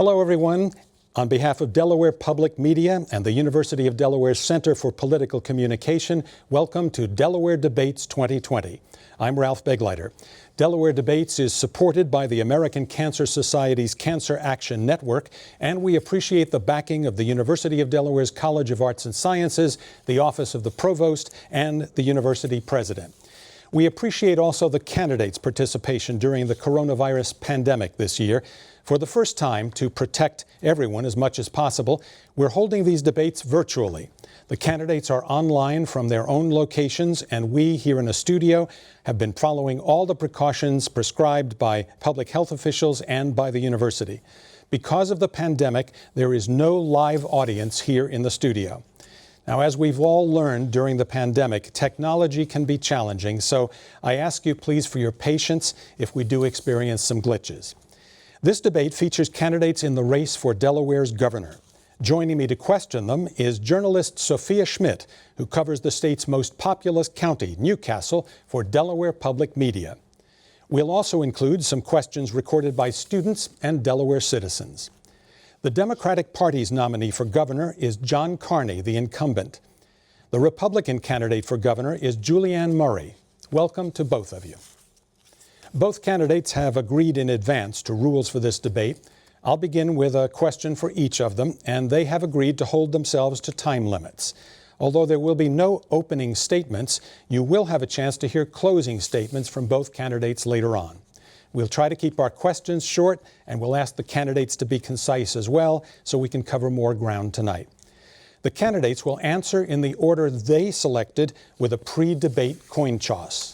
Hello, everyone. On behalf of Delaware Public Media and the University of Delaware's Center for Political Communication, welcome to Delaware Debates 2020. I'm Ralph Begleiter. Delaware Debates is supported by the American Cancer Society's Cancer Action Network, and we appreciate the backing of the University of Delaware's College of Arts and Sciences, the Office of the Provost, and the University President. We appreciate also the candidates' participation during the coronavirus pandemic this year. For the first time, to protect everyone as much as possible, we're holding these debates virtually. The candidates are online from their own locations, and we here in a studio have been following all the precautions prescribed by public health officials and by the university. Because of the pandemic, there is no live audience here in the studio. Now, as we've all learned during the pandemic, technology can be challenging, so I ask you please for your patience if we do experience some glitches. This debate features candidates in the race for Delaware's governor. Joining me to question them is journalist Sophia Schmidt, who covers the state's most populous county, Newcastle, for Delaware Public Media. We'll also include some questions recorded by students and Delaware citizens. The Democratic Party's nominee for governor is John Carney, the incumbent. The Republican candidate for governor is Julianne Murray. Welcome to both of you. Both candidates have agreed in advance to rules for this debate. I'll begin with a question for each of them, and they have agreed to hold themselves to time limits. Although there will be no opening statements, you will have a chance to hear closing statements from both candidates later on. We'll try to keep our questions short, and we'll ask the candidates to be concise as well, so we can cover more ground tonight. The candidates will answer in the order they selected with a pre-debate coin toss.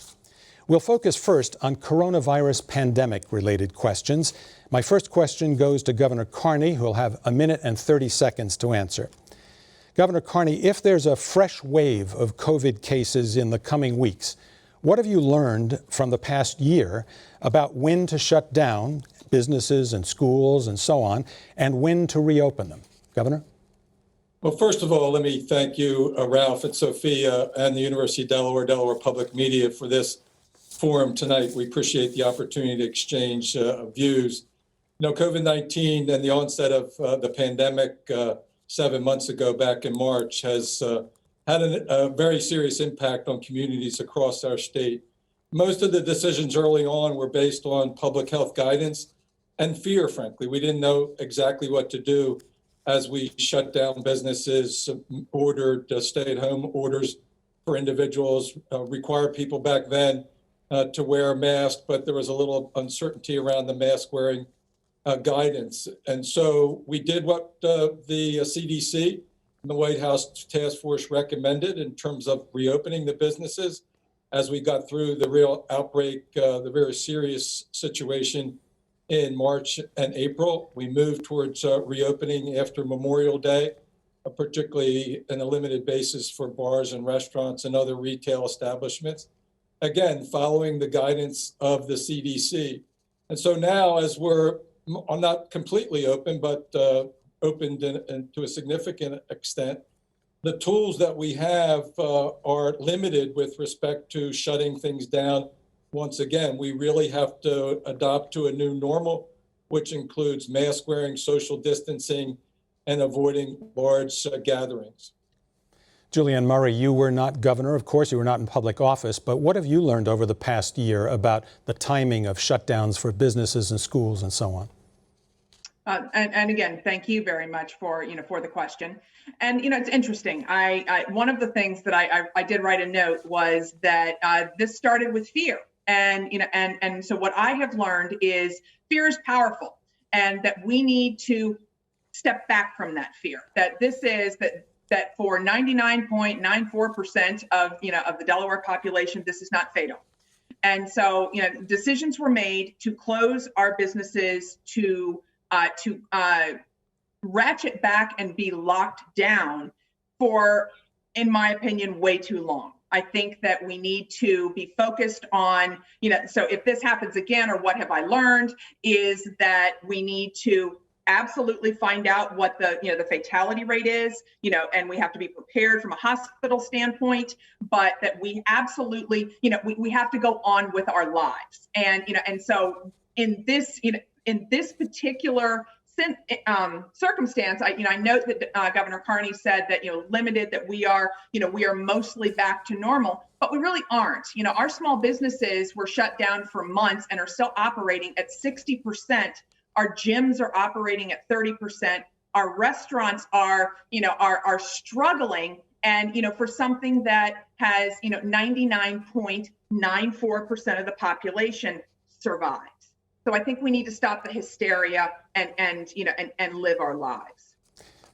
We'll focus first on coronavirus pandemic-related questions. My first question goes to Governor Carney, who will have 1 minute and 30 seconds to answer. Governor Carney, if there's a fresh wave of COVID cases in the coming weeks, what have you learned from the past year about when to shut down businesses and schools and so on, and when to reopen them? Governor? Well, first of all, let me thank you, Ralph and Sophia, and the University of Delaware, Delaware Public Media for this forum tonight. We appreciate the opportunity to exchange views. You know, COVID-19 and the onset of the pandemic 7 months ago, back in March, has had a very serious impact on communities across our state. Most of the decisions early on were based on public health guidance and fear, frankly. We didn't know exactly what to do as we shut down businesses, ordered stay-at-home orders for individuals, required people back then to wear a mask, but there was a little uncertainty around the mask wearing guidance. And so we did what the CDC and the White House task force recommended in terms of reopening the businesses. As we got through the real outbreak, the very serious situation in March and April, we moved towards reopening after Memorial Day, particularly in a limited basis for bars and restaurants and other retail establishments. Again, following the guidance of the CDC. And so now, as we're not completely open, but opened to a significant extent, the tools that we have are limited with respect to shutting things down. Once again, we really have to adopt to a new normal, which includes mask wearing, social distancing, and avoiding large gatherings. Julianne Murray, you were not governor, of course, you were not in public office, but what have you learned over the past year about the timing of shutdowns for businesses and schools and so on? And again, thank you very much for the question. And it's interesting. I one of the things that I did write a note was that this started with fear, and and so what I have learned is fear is powerful, and that we need to step back from that fear. That this is that for 99.94% of the Delaware population, this is not fatal. And so decisions were made to close our businesses, to ratchet back and be locked down for, in my opinion, way too long. I think that we need to be focused on, so if this happens again, or what have I learned, is that we need to absolutely find out what the fatality rate is, and we have to be prepared from a hospital standpoint, but that we absolutely, we have to go on with our lives. And, and so in this, in this particular circumstance, I note that Governor Carney said that, limited, that we are mostly back to normal, but we really aren't. Our small businesses were shut down for months and are still operating at 60%. Our gyms are operating at 30%. Our restaurants are struggling. And, for something that has, 99.94% of the population survives. So I think we need to stop the hysteria and live our lives.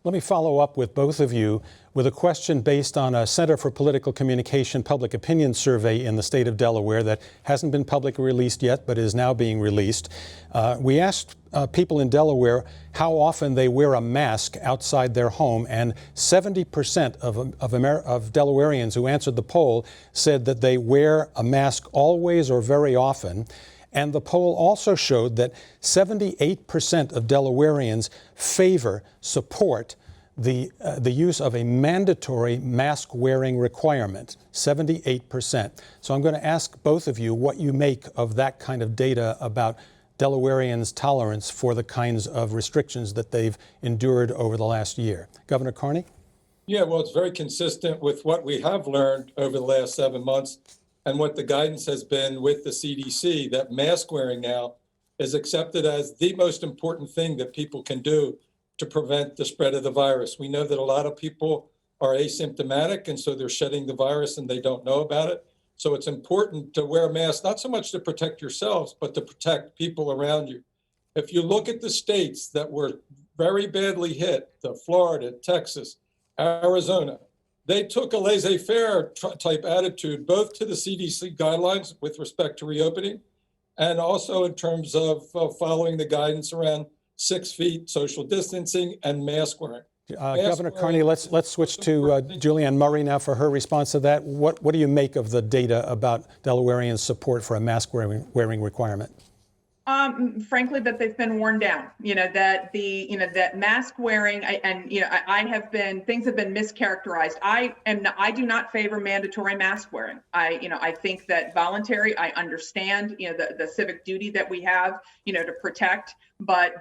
Let me follow up with both of you with a question based on a Center for Political Communication public opinion survey in the state of Delaware that hasn't been publicly released yet, but is now being released. We asked people in Delaware how often they wear a mask outside their home, and 70% of Delawareans who answered the poll said that they wear a mask always or very often. And the poll also showed that 78% of Delawareans support the use of a mandatory mask wearing requirement, 78%. So I'm going to ask both of you what you make of that kind of data about Delawareans' tolerance for the kinds of restrictions that they've endured over the last year. Governor Carney? Yeah, well, it's very consistent with what we have learned over the last 7 months and what the guidance has been with the CDC, that mask wearing now is accepted as the most important thing that people can do to prevent the spread of the virus. We know that a lot of people are asymptomatic, and so they're shedding the virus and they don't know about it. So it's important to wear a mask, not so much to protect yourselves, but to protect people around you. If you look at the states that were very badly hit, the Florida, Texas, Arizona, they took a laissez-faire type attitude, both to the CDC guidelines with respect to reopening, and also in terms of following the guidance around 6 feet, social distancing, and mask wearing. Governor Carney, let's switch to Julianne Murray now for her response to that. What do you make of the data about Delawareans' support for a mask wearing requirement? Frankly, that they've been worn down. That mask wearing things have been mischaracterized. I do not favor mandatory mask wearing. I think that voluntary. I understand the civic duty that we have to protect, but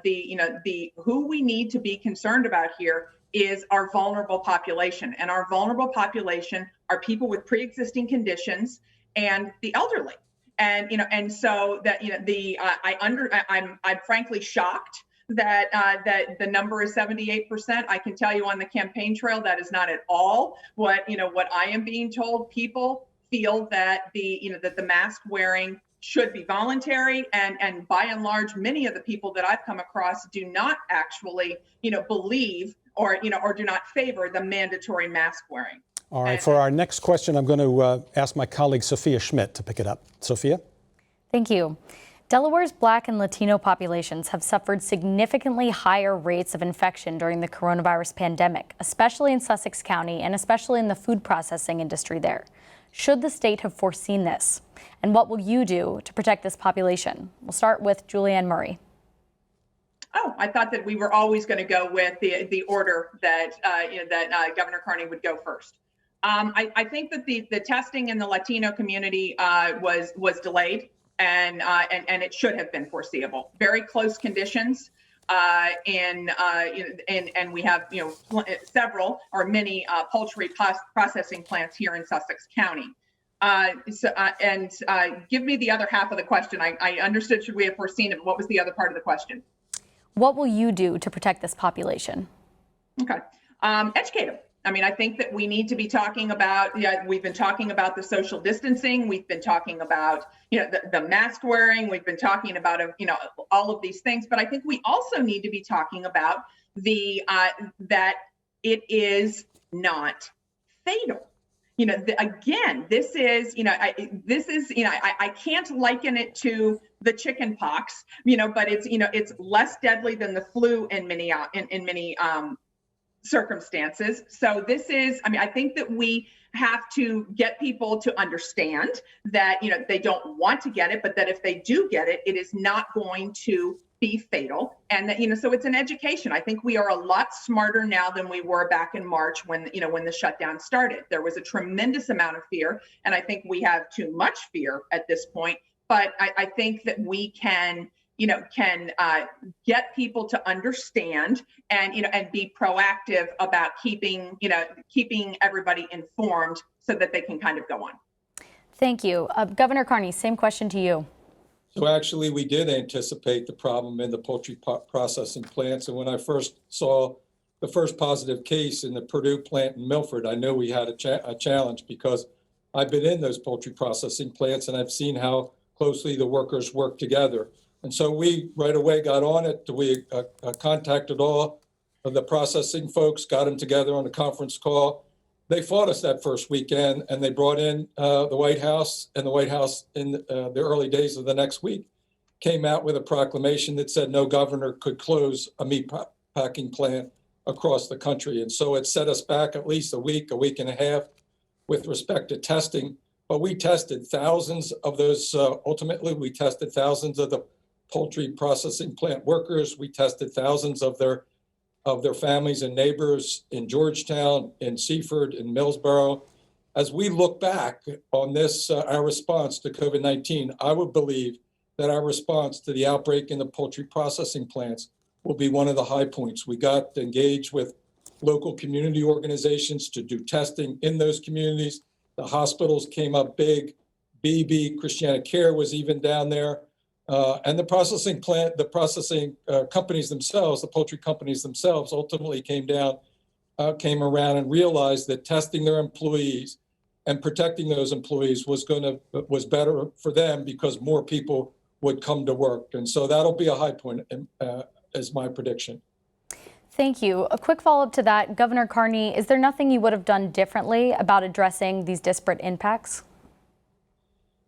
who we need to be concerned about here is our vulnerable population, and our vulnerable population are people with pre-existing conditions and the elderly. And so that I'm frankly shocked that the number is 78%. I can tell you on the campaign trail that is not at all what I am being told. People feel that the mask wearing should be voluntary, and by and large, many of the people that I've come across do not actually believe or do not favor the mandatory mask wearing. All right, for our next question, I'm going to ask my colleague Sophia Schmidt to pick it up. Sophia? Thank you. Delaware's Black and Latino populations have suffered significantly higher rates of infection during the coronavirus pandemic, especially in Sussex County and especially in the food processing industry there. Should the state have foreseen this? And what will you do to protect this population? We'll start with Julianne Murray. Oh, I thought that we were always going to go with the order that Governor Carney would go first. I think that the testing in the Latino community was delayed, and it should have been foreseeable. Very close conditions, and we have several or many poultry processing plants here in Sussex County. Give me the other half of the question. I understood should we have foreseen it, but what was the other part of the question? What will you do to protect this population? Okay, educate them. I mean, I think that we need to be talking about, we've been talking about the social distancing. We've been talking about, the mask wearing. We've been talking about, all of these things. But I think we also need to be talking about that it is not fatal. Again, this is, I can't liken it to the chicken pox, but it's less deadly than the flu in many circumstances. So this is, I think that we have to get people to understand that, they don't want to get it, but that if they do get it, it is not going to be fatal. And that, so it's an education. I think we are a lot smarter now than we were back in March when the shutdown started. There was a tremendous amount of fear, and I think we have too much fear at this point. But I think that we can get people to understand and be proactive about keeping everybody informed so that they can kind of go on. Thank you. Governor Carney, same question to you. So actually, we did anticipate the problem in the poultry processing plants. And when I first saw the first positive case in the Purdue plant in Milford, I knew we had a challenge, because I've been in those poultry processing plants and I've seen how closely the workers work together. And so we right away got on it. We contacted all of the processing folks, got them together on a conference call. They fought us that first weekend, and they brought in the White House, and the White House in the early days of the next week came out with a proclamation that said no governor could close a meat packing plant across the country. And so it set us back at least a week and a half with respect to testing. But we tested thousands of those. Ultimately, we tested thousands of the poultry processing plant workers. We tested thousands of their families and neighbors in Georgetown, in Seaford, in Millsboro. As we look back on this, our response to COVID-19, I would believe that our response to the outbreak in the poultry processing plants will be one of the high points. We got engaged with local community organizations to do testing in those communities. The hospitals came up big. BB, Christiana Care was even down there. And the processing companies themselves, the poultry companies themselves, ultimately came around and realized that testing their employees and protecting those employees was better for them, because more people would come to work. And so that'll be a high point, is my prediction. Thank you. A quick follow-up to that, Governor Carney, is there nothing you would have done differently about addressing these disparate impacts?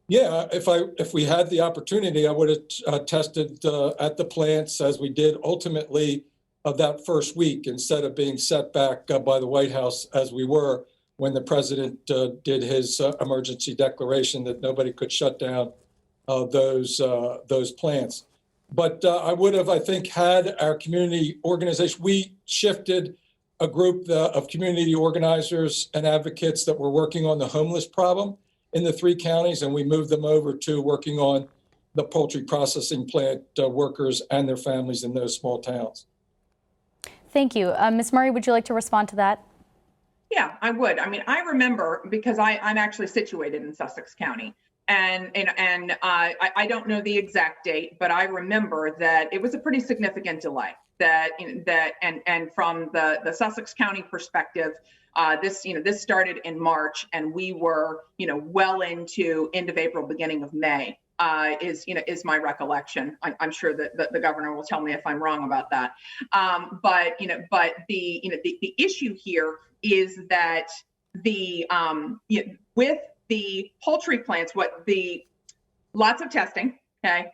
Yeah, if we had the opportunity, I would have tested at the plants as we did ultimately that first week, instead of being set back by the White House as we were when the president did his emergency declaration that nobody could shut down those plants. But I would have, I think, had our community organization. We shifted a group of community organizers and advocates that were working on the homeless problem in the 3 counties, and we moved them over to working on the poultry processing plant workers and their families in those small towns. Thank you. Ms. Murray, would you like to respond to that? Yeah, I would. I mean, I remember, because I'm actually situated in Sussex County, and I don't know the exact date, but I remember that it was a pretty significant delay. And from the Sussex County perspective, this started in March, and we were well into end of April, beginning of May. Is my recollection. I'm sure that the governor will tell me if I'm wrong about that. But the issue here is that with the poultry plants, lots of testing. Okay,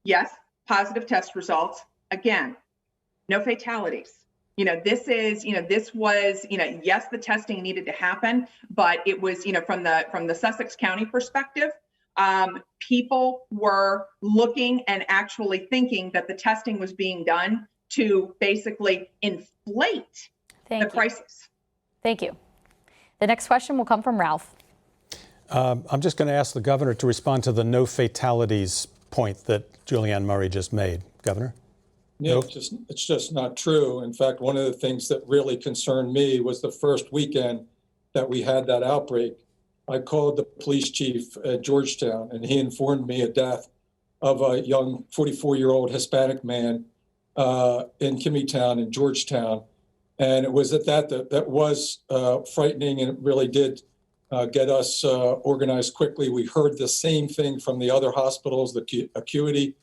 yes, positive test results. Again, no fatalities. This was, yes, the testing needed to happen, but it was, from the Sussex County perspective, people were looking and actually thinking that the testing was being done to basically inflate the crisis. Thank you. The next question will come from Ralph. I'm just going to ask the governor to respond to the no fatalities point that Julianne Murray just made. Governor? Yeah, it's just not true. In fact, one of the things that really concerned me was the first weekend that we had that outbreak. I called the police chief at Georgetown, and he informed me of death of a young 44-year-old Hispanic man in Kimmytown in Georgetown. And it was that was frightening, and it really did get us organized quickly. We heard the same thing from the other hospitals, the acuity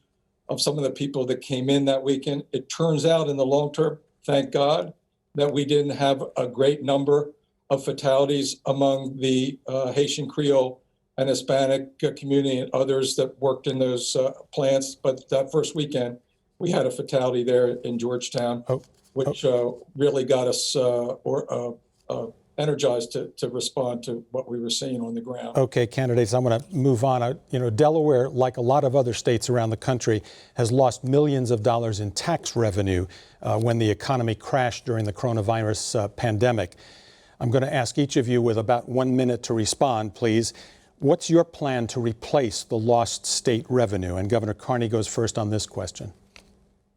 of some of the people that came in that weekend. It turns out in the long term, thank God, that we didn't have a great number of fatalities among the Haitian Creole and Hispanic community and others that worked in those plants. But that first weekend, we had a fatality there in Georgetown, which really got us energized to respond to what we were seeing on the ground. Okay, candidates, I'm going to move on. Delaware, like a lot of other states around the country, has lost millions of dollars in tax revenue when the economy crashed during the coronavirus pandemic. I'm going to ask each of you with about 1 minute to respond, please. What's your plan to replace the lost state revenue? And Governor Carney goes first on this question.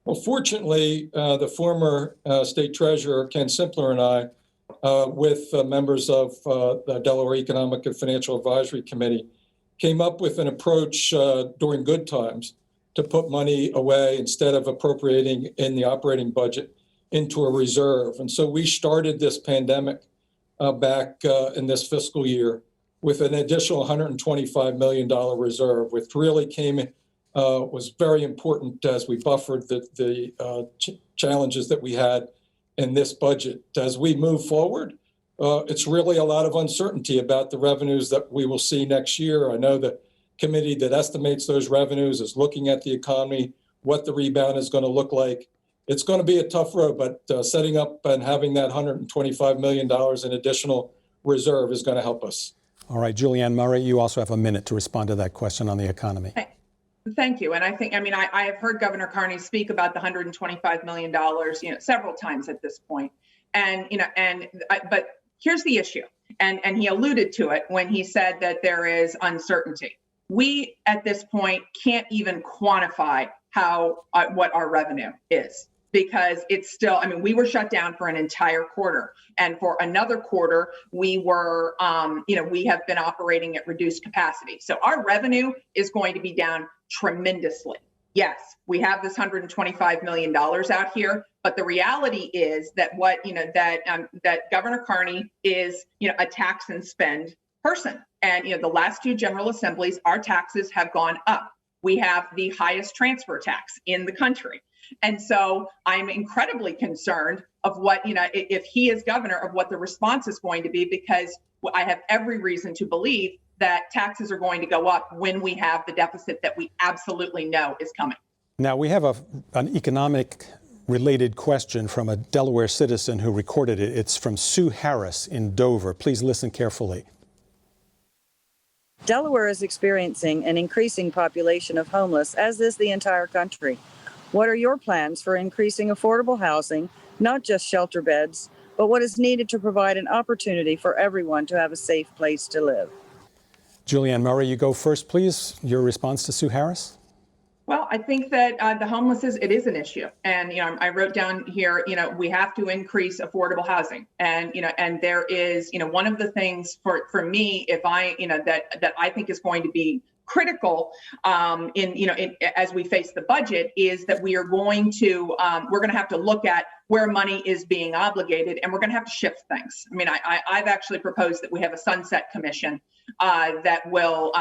Well, fortunately, the former state treasurer, Ken Simpler, and I, with members of the Delaware Economic and Financial Advisory Committee, came up with an approach during good times to put money away instead of appropriating in the operating budget into a reserve. And so we started this pandemic back in this fiscal year with an additional $125 million reserve, which really was very important as we buffered the challenges that we had in this budget. As we move forward, it's really a lot of uncertainty about the revenues that we will see next year. I know the committee that estimates those revenues is looking at the economy, what the rebound is going to look like. It's going to be a tough road, but setting up and having that $125 million in additional reserve is going to help us. All right, Julianne Murray, you also have a minute to respond to that question on the economy. Thank you. And I have heard Governor Carney speak about the $125 million, several times at this point. But here's the issue. And he alluded to it when he said that there is uncertainty. We, at this point, can't even quantify what our revenue is, because it's still, we were shut down for an entire quarter. And for another quarter, we were, we have been operating at reduced capacity. So our revenue is going to be down tremendously. Yes, we have this $125 million out here, but the reality is that that Governor Carney is, a tax and spend person. And, the last two General Assemblies, our taxes have gone up. We have the highest transfer tax in the country. And so I'm incredibly concerned of what, if he is governor, of what the response is going to be, because I have every reason to believe that taxes are going to go up when we have the deficit that we absolutely know is coming. Now, we have an economic related question from a Delaware citizen who recorded it. It's from Sue Harris in Dover. Please listen carefully. Delaware is experiencing an increasing population of homeless, as is the entire country. What are your plans for increasing affordable housing, not just shelter beds, but what is needed to provide an opportunity for everyone to have a safe place to live? Julianne Murray, you go first, please. Your response to Sue Harris? Well, I think that the homelessness, it is an issue. And, I wrote down here, we have to increase affordable housing. And, and there is, one of the things for me, if I, that I think is going to be critical as we face the budget, is that we are going to, we're going to have to look at where money is being obligated, and we're going to have to shift things. I've actually proposed that we have a sunset commission that will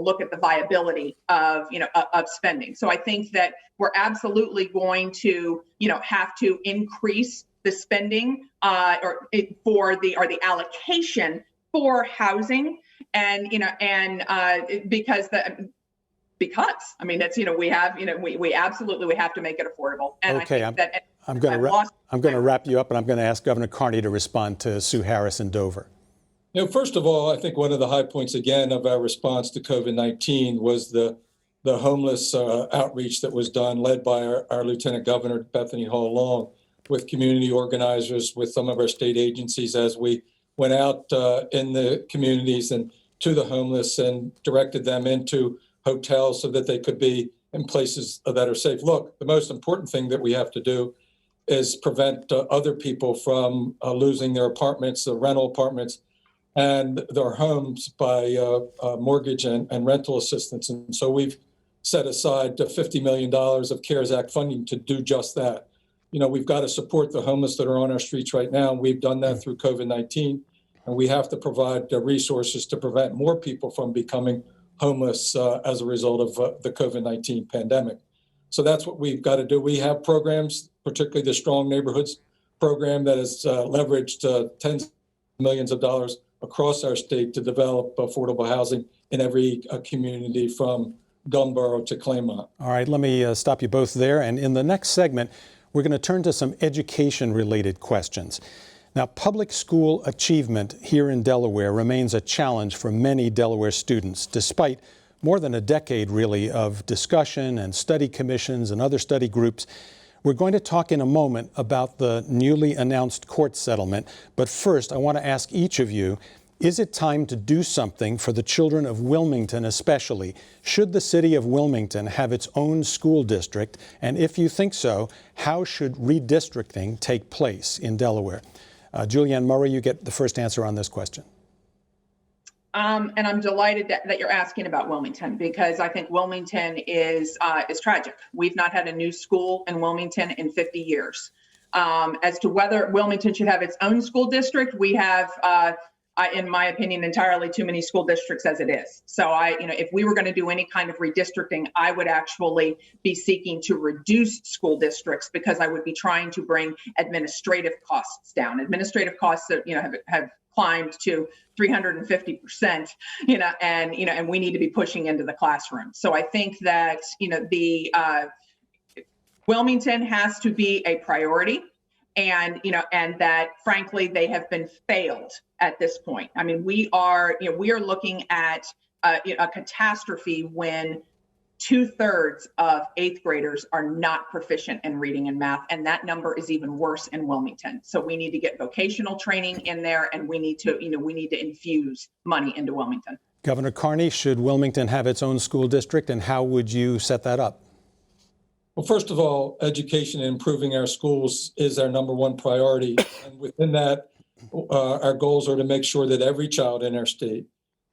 look at the viability of spending. So I think that we're absolutely going to have to increase the spending for the allocation for housing, and because that's we absolutely have to make it affordable. And okay, I think that I'm going to wrap you up, and I'm going to ask Governor Carney to respond to Sue Harris in Dover. First of all, I think one of the high points, again, of our response to COVID-19 was the homeless outreach that was done, led by our Lieutenant Governor, Bethany Hall Long, with community organizers, with some of our state agencies, as we went out in the communities and to the homeless and directed them into hotels so that they could be in places that are safe. Look, the most important thing that we have to do is prevent other people from losing their apartments, the rental apartments, and their homes by mortgage and rental assistance. And so we've set aside $50 million of CARES Act funding to do just that. We've got to support the homeless that are on our streets right now. We've done that through COVID-19, and we have to provide resources to prevent more people from becoming homeless as a result of the COVID-19 pandemic. So that's what we've got to do. We have programs, particularly the Strong Neighborhoods program, that has leveraged tens of millions of dollars across our state to develop affordable housing in every community from Gumboro to Claymont. All right, let me stop you both there. And in the next segment, we're going to turn to some education-related questions. Now, public school achievement here in Delaware remains a challenge for many Delaware students, despite more than a decade, really, of discussion and study commissions and other study groups. We're going to talk in a moment about the newly announced court settlement. But first, I want to ask each of you, Is it time to do something for the children of Wilmington especially? Should the city of Wilmington have its own school district? And if you think so, how should redistricting take place in Delaware? Julianne Murray, you get the first answer on this question. And I'm delighted that you're asking about Wilmington, because I think Wilmington is tragic. We've not had a new school in Wilmington in 50 years. As to whether Wilmington should have its own school district, we have, in my opinion, entirely too many school districts as it is. So if we were going to do any kind of redistricting, I would actually be seeking to reduce school districts, because I would be trying to bring administrative costs down. Administrative costs that have climbed to 350%, and we need to be pushing into the classroom. So I think that, Wilmington has to be a priority, and that frankly, they have been failed at this point. I mean, we are looking at a catastrophe when 2/3 of 8th graders are not proficient in reading and math, and that number is even worse in Wilmington. So we need to get vocational training in there, and we need to infuse money into Wilmington. Governor Carney, should Wilmington have its own school district, and how would you set that up? Well, first of all, education and improving our schools is our number one priority. And within that, our goals are to make sure that every child in our state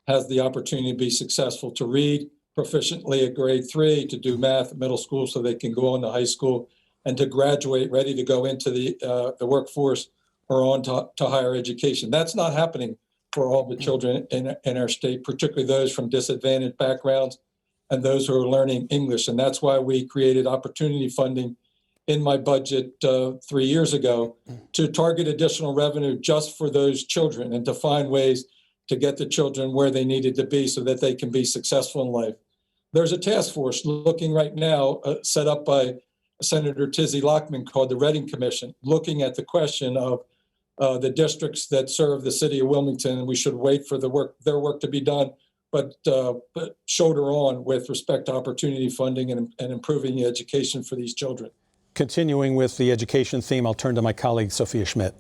has the opportunity to be successful, to read proficiently at grade 3, to do math at middle school so they can go on to high school, and to graduate ready to go into the workforce or on to higher education. That's not happening for all the children in our state, particularly those from disadvantaged backgrounds and those who are learning English. And that's why we created opportunity funding in my budget 3 years ago to target additional revenue just for those children, and to find ways to get the children where they needed to be so that they can be successful in life. There's a task force looking right now, set up by Senator Tizzy Lockman, called the Reading Commission, looking at the question of the districts that serve the city of Wilmington, and we should wait for their work to be done, but shoulder on with respect to opportunity funding and improving the education for these children. Continuing with the education theme, I'll turn to my colleague, Sophia Schmidt.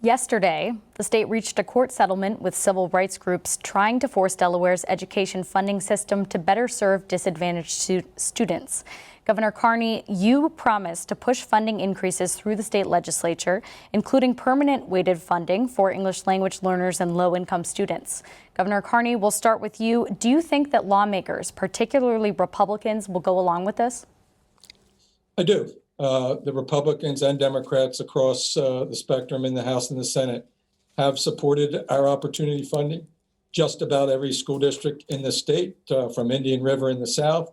Yesterday, the state reached a court settlement with civil rights groups trying to force Delaware's education funding system to better serve disadvantaged students. Governor Carney, you promised to push funding increases through the state legislature, including permanent weighted funding for English language learners and low-income students. Governor Carney, we'll start with you. Do you think that lawmakers, particularly Republicans, will go along with this? I do. The Republicans and Democrats across the spectrum in the House and the Senate have supported our opportunity funding. Just about every school district in the state, from Indian River in the south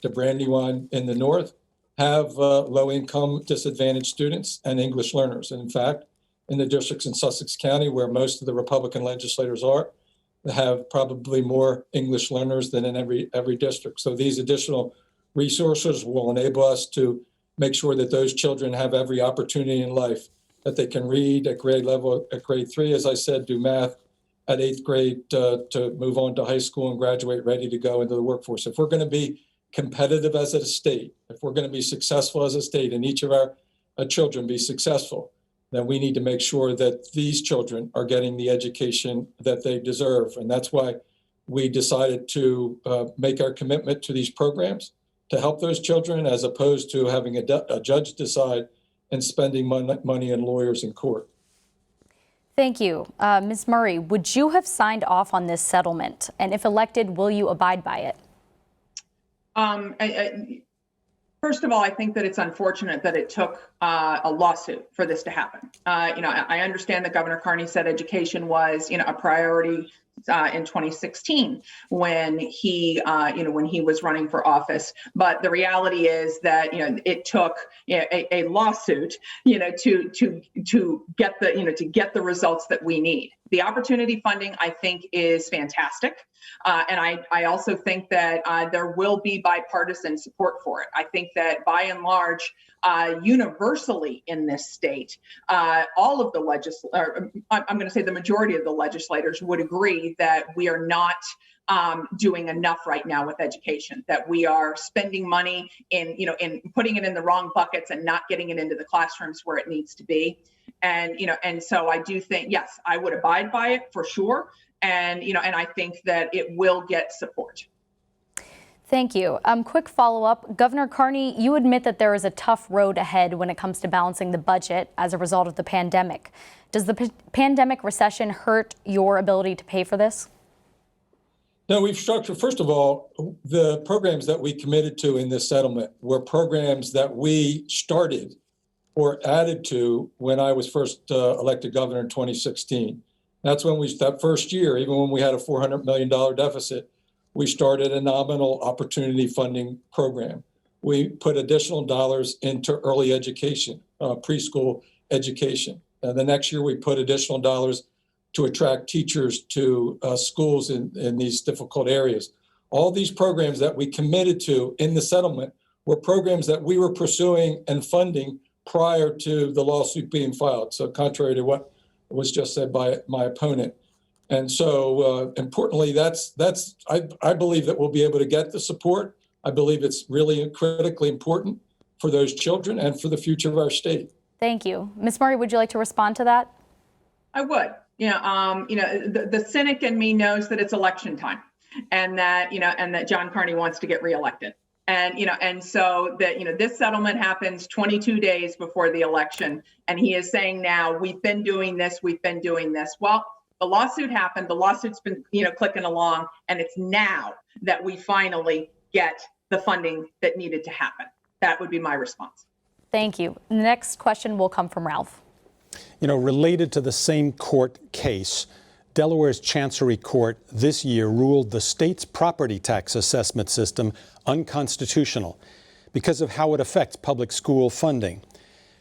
to Brandywine in the north, have low-income disadvantaged students and English learners. And in fact, in the districts in Sussex County, where most of the Republican legislators are, they have probably more English learners than in every district. So these additional resources will enable us to make sure that those children have every opportunity in life, that they can read at grade level, at grade 3, as I said, do math at 8th grade, to move on to high school and graduate ready to go into the workforce. If we're going to be competitive as a state, if we're going to be successful as a state and each of our children be successful, then we need to make sure that these children are getting the education that they deserve. And that's why we decided to make our commitment to these programs to help those children, as opposed to having a judge decide and spending money on lawyers in court. Thank you. Ms. Murray, would you have signed off on this settlement? And if elected, will you abide by it? First of all, I think that it's unfortunate that it took a lawsuit for this to happen. I understand that Governor Carney said education was, a priority in 2016 when he was running for office. But the reality is that, it took a lawsuit, to get the results that we need. The opportunity funding, I think, is fantastic. And I also think that there will be bipartisan support for it. I think that by and large, universally in this state, all of the I'm going to say the majority of the legislators would agree that we are not doing enough right now with education, that we are spending money in putting it in the wrong buckets and not getting it into the classrooms where it needs to be. And, and so I do think, yes, I would abide by it for sure. And, and I think that it will get support. Thank you. Quick follow-up. Governor Carney, you admit that there is a tough road ahead when it comes to balancing the budget as a result of the pandemic. Does the pandemic recession hurt your ability to pay for this? No, we've structured, first of all, the programs that we committed to in this settlement were programs that we started or added to when I was first elected governor in 2016. That's when that first year, even when we had a $400 million deficit, we started a nominal opportunity funding program. We put additional dollars into early education, preschool education. The next year, we put additional dollars to attract teachers to schools in these difficult areas. All these programs that we committed to in the settlement were programs that we were pursuing and funding prior to the lawsuit being filed. So contrary to what was just said by my opponent. And so importantly, I believe that we'll be able to get the support. I believe it's really critically important for those children and for the future of our state. Thank you. Ms. Murray, would you like to respond to that? I would. The cynic in me knows that it's election time, and that John Carney wants to get reelected. And so that, this settlement happens 22 days before the election. And he is saying now, we've been doing this. Well, the lawsuit happened. The lawsuit's been, clicking along. And it's now that we finally get the funding that needed to happen. That would be my response. Thank you. The next question will come from Ralph. Related to the same court case, Delaware's Chancery Court this year ruled the state's property tax assessment system unconstitutional because of how it affects public school funding.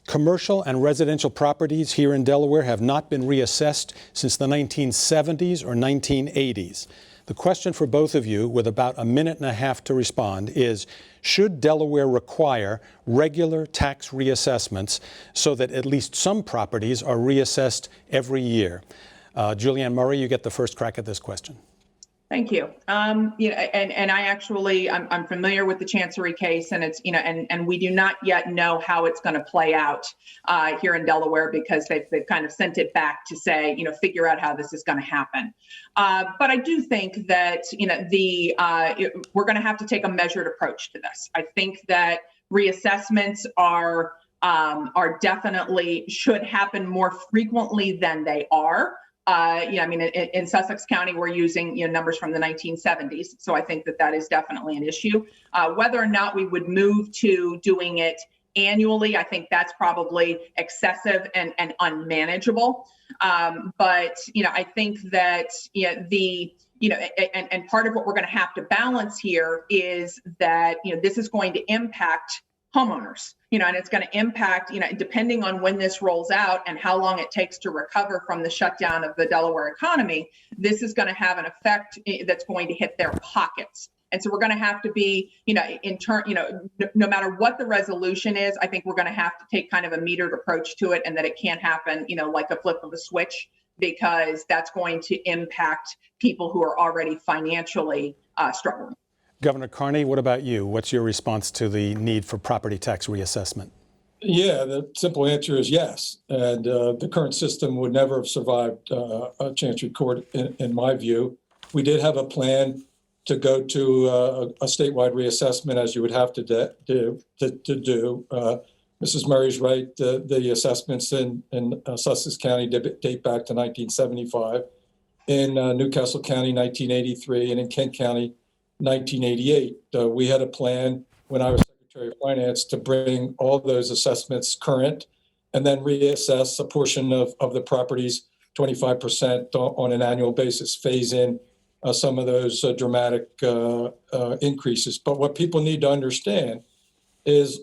Commercial and residential properties here in Delaware have not been reassessed since the 1970s or 1980s. The question for both of you, with about a minute and a half to respond, is should Delaware require regular tax reassessments so that at least some properties are reassessed every year? Julianne Murray, you get the first crack at this question. Thank you. And I actually, I'm familiar with the Chancery case, and it's, and we do not yet know how it's going to play out here in Delaware, because they've kind of sent it back to say, figure out how this is going to happen. But I do think that, we're going to have to take a measured approach to this. I think that reassessments are definitely should happen more frequently than they are. In Sussex County, we're using numbers from the 1970s, so I think that is definitely an issue. Whether or not we would move to doing it annually, I think that's probably excessive and unmanageable. But I think that and part of what we're going to have to balance here is that this is going to impact homeowners, and it's going to impact, depending on when this rolls out and how long it takes to recover from the shutdown of the Delaware economy, this is going to have an effect that's going to hit their pockets. And so we're going to have to be, no matter what the resolution is, I think we're going to have to take kind of a metered approach to it, and that it can't happen, like a flip of a switch, because that's going to impact people who are already financially struggling. Governor Carney, what about you? What's your response to the need for property tax reassessment? Yeah, the simple answer is yes. And the current system would never have survived a Chancery Court, in my view. We did have a plan to go to a statewide reassessment, as you would have to do. Mrs. Murray's right. The assessments in Sussex County date back to 1975, in Newcastle County, 1983, and in Kent County, 1988. We had a plan when I was Secretary of Finance to bring all those assessments current and then reassess a portion of the properties, 25% on an annual basis, phase in some of those dramatic increases. But what people need to understand is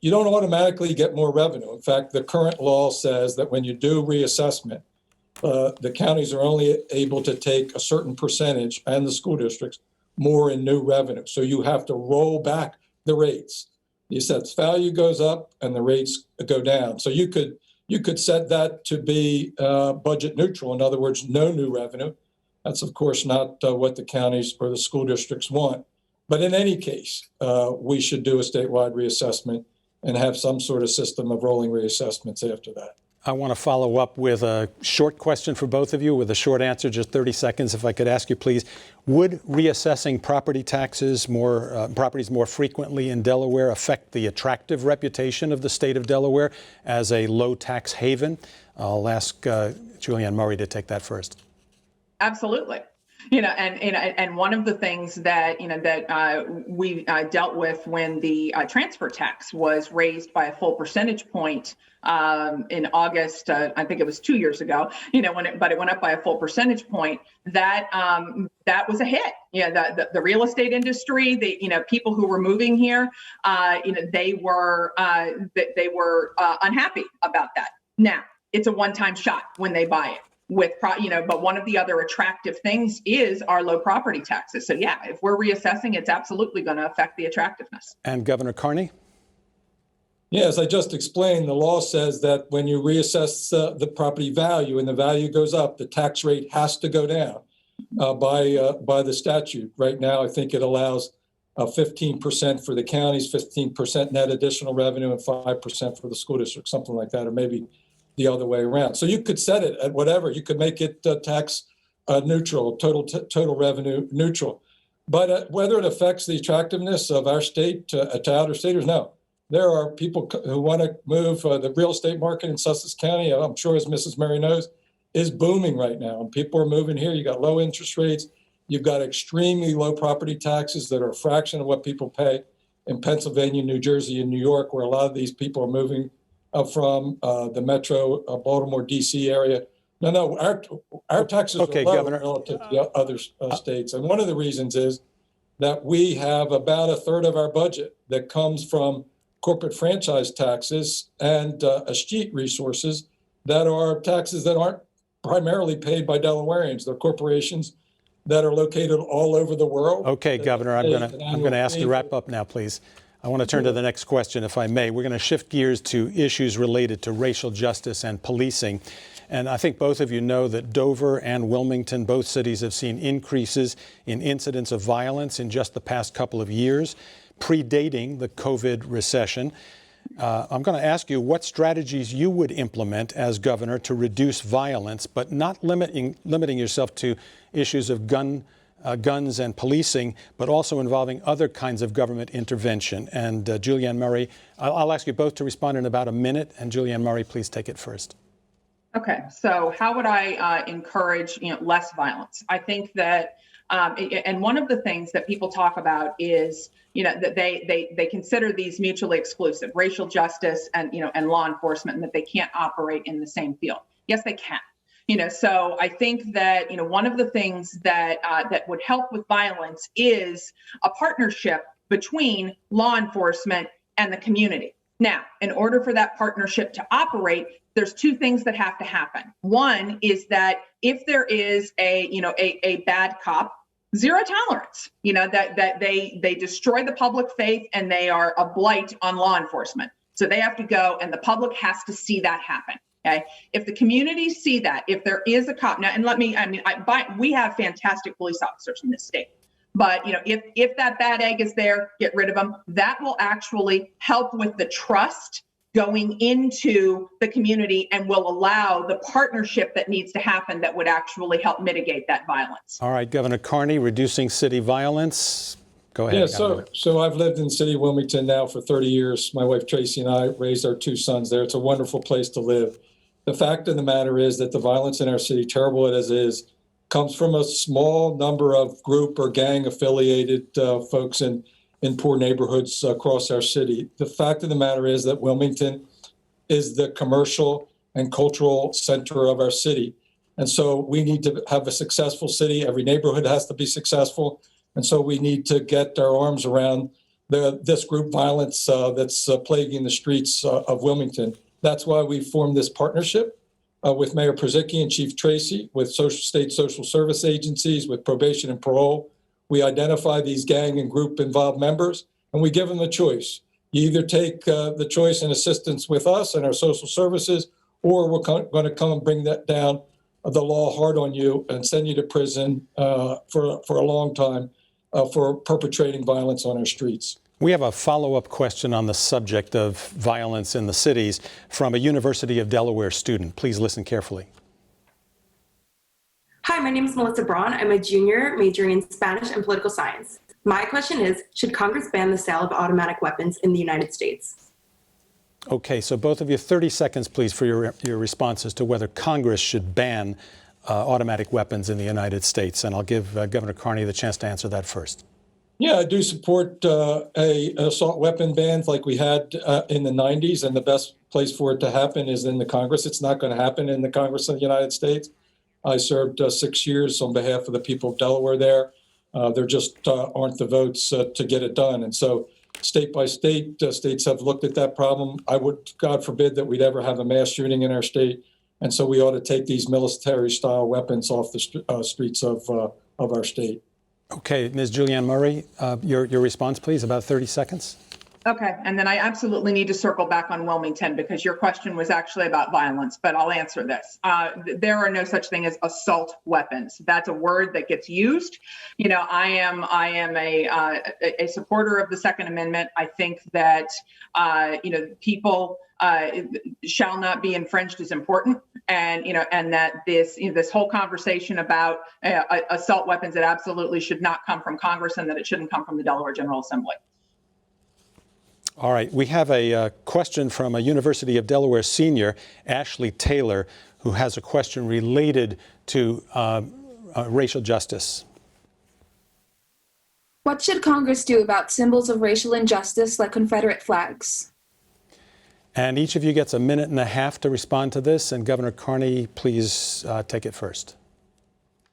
you don't automatically get more revenue. In fact, the current law says that when you do reassessment, the counties are only able to take a certain percentage, and the school districts, more in new revenue. So you have to roll back the rates. The assessed value goes up and the rates go down. So you could set that to be budget neutral. In other words, no new revenue. That's, of course, not what the counties or the school districts want. But in any case, we should do a statewide reassessment and have some sort of system of rolling reassessments after that. I want to follow up with a short question for both of you with a short answer, just 30 seconds. If I could ask you, please, would reassessing property taxes properties more frequently in Delaware affect the attractive reputation of the state of Delaware as a low tax haven? I'll ask Julianne Murray to take that first. Absolutely. And one of the things that, we dealt with when the transfer tax was raised by a full percentage point in August, I think it was 2 years ago, but it went up by a full percentage point, that was a hit. The real estate industry, people who were moving here, they were unhappy about that. Now, it's a one-time shot when they buy it. But one of the other attractive things is our low property taxes. So yeah, if we're reassessing, it's absolutely going to affect the attractiveness. And Governor Carney? Yeah, as I just explained, the law says that when you reassess the property value and the value goes up, the tax rate has to go down by the statute. Right now, I think it allows 15% for the counties, 15% net additional revenue, and 5% for the school district, something like that, or maybe the other way around. So you could set it at whatever. You could make it tax neutral, total revenue neutral. But whether it affects the attractiveness of our state to outer staters, no. There are people who want to move. The real estate market in Sussex County, I'm sure as Mrs. Murray knows, is booming right now. And people are moving here. You got low interest rates. You've got extremely low property taxes that are a fraction of what people pay in Pennsylvania, New Jersey, and New York, where a lot of these people are moving from the metro Baltimore, D.C. area. No, our taxes are low, Governor, relative to the other states. And one of the reasons is that we have about a third of our budget that comes from corporate franchise taxes and escheat resources that are taxes that aren't primarily paid by Delawareans. They're corporations that are located all over the world. Okay, Governor, I'm going to ask you to wrap up now, please. I want to turn to the next question, if I may. We're going to shift gears to issues related to racial justice and policing. And I think both of you know that Dover and Wilmington, both cities, have seen increases in incidents of violence in just the past couple of years, predating the COVID recession. I'm going to ask you what strategies you would implement as governor to reduce violence, but not limiting yourself to issues of guns and policing, but also involving other kinds of government intervention. And Julianne Murray, I'll ask you both to respond in about a minute. And Julianne Murray, please take it first. Okay, so how would I encourage less violence? I think that, and one of the things that people talk about is that they consider these mutually exclusive, racial justice and and law enforcement, and that they can't operate in the same field. Yes, they can. So I think that, one of the things that that would help with violence is a partnership between law enforcement and the community. Now, in order for that partnership to operate, there's two things that have to happen. One is that if there is a bad cop, zero tolerance, that they destroy the public faith and they are a blight on law enforcement. So they have to go, and the public has to see that happen. Okay. If the community see that, if there is a cop now, and we have fantastic police officers in this state, but if that bad egg is there, get rid of them. That will actually help with the trust going into the community and will allow the partnership that needs to happen that would actually help mitigate that violence. All right, Governor Carney, reducing city violence. Go ahead. Yeah, so I've lived in the city of Wilmington now for 30 years. My wife Tracy and I raised our two sons there. It's a wonderful place to live. The fact of the matter is that the violence in our city, terrible as it is, comes from a small number of group or gang affiliated folks in poor neighborhoods across our city. The fact of the matter is that Wilmington is the commercial and cultural center of our city. And so we need to have a successful city. Every neighborhood has to be successful. And so we need to get our arms around this group violence that's plaguing the streets of Wilmington. That's why we formed this partnership with Mayor Przicki and Chief Tracy, with state social service agencies, with probation and parole. We identify these gang and group involved members, and we give them a choice. You either take the choice and assistance with us and our social services, or we're going to come and bring that down the law hard on you and send you to prison for a long time for perpetrating violence on our streets. We have a follow-up question on the subject of violence in the cities from a University of Delaware student. Please listen carefully. Hi, my name is Melissa Braun. I'm a junior majoring in Spanish and political science. My question is, should Congress ban the sale of automatic weapons in the United States? Okay, so both of you, 30 seconds, please, for your responses to whether Congress should ban automatic weapons in the United States. And I'll give Governor Carney the chance to answer that first. Yeah, I do support an assault weapon ban like we had in the 90s, and the best place for it to happen is in the Congress. It's not going to happen in the Congress of the United States. I served 6 years on behalf of the people of Delaware there. There just aren't the votes to get it done. And so state by state, states have looked at that problem. I would, God forbid, that we'd ever have a mass shooting in our state. And so we ought to take these military-style weapons off the streets of our state. Okay, Ms. Julianne Murray, your response, please, about 30 seconds. Okay, and then I absolutely need to circle back on Wilmington because your question was actually about violence, but I'll answer this. There are no such thing as assault weapons. That's a word that gets used. You know, I am a supporter of the Second Amendment. I think that people shall not be infringed is important, and that this whole conversation about assault weapons, it absolutely should not come from Congress, and that it shouldn't come from the Delaware General Assembly. All right, we have a question from a University of Delaware senior, Ashley Taylor, who has a question related to racial justice. What should Congress do about symbols of racial injustice like Confederate flags? And each of you gets a minute and a half to respond to this. And Governor Carney, please take it first.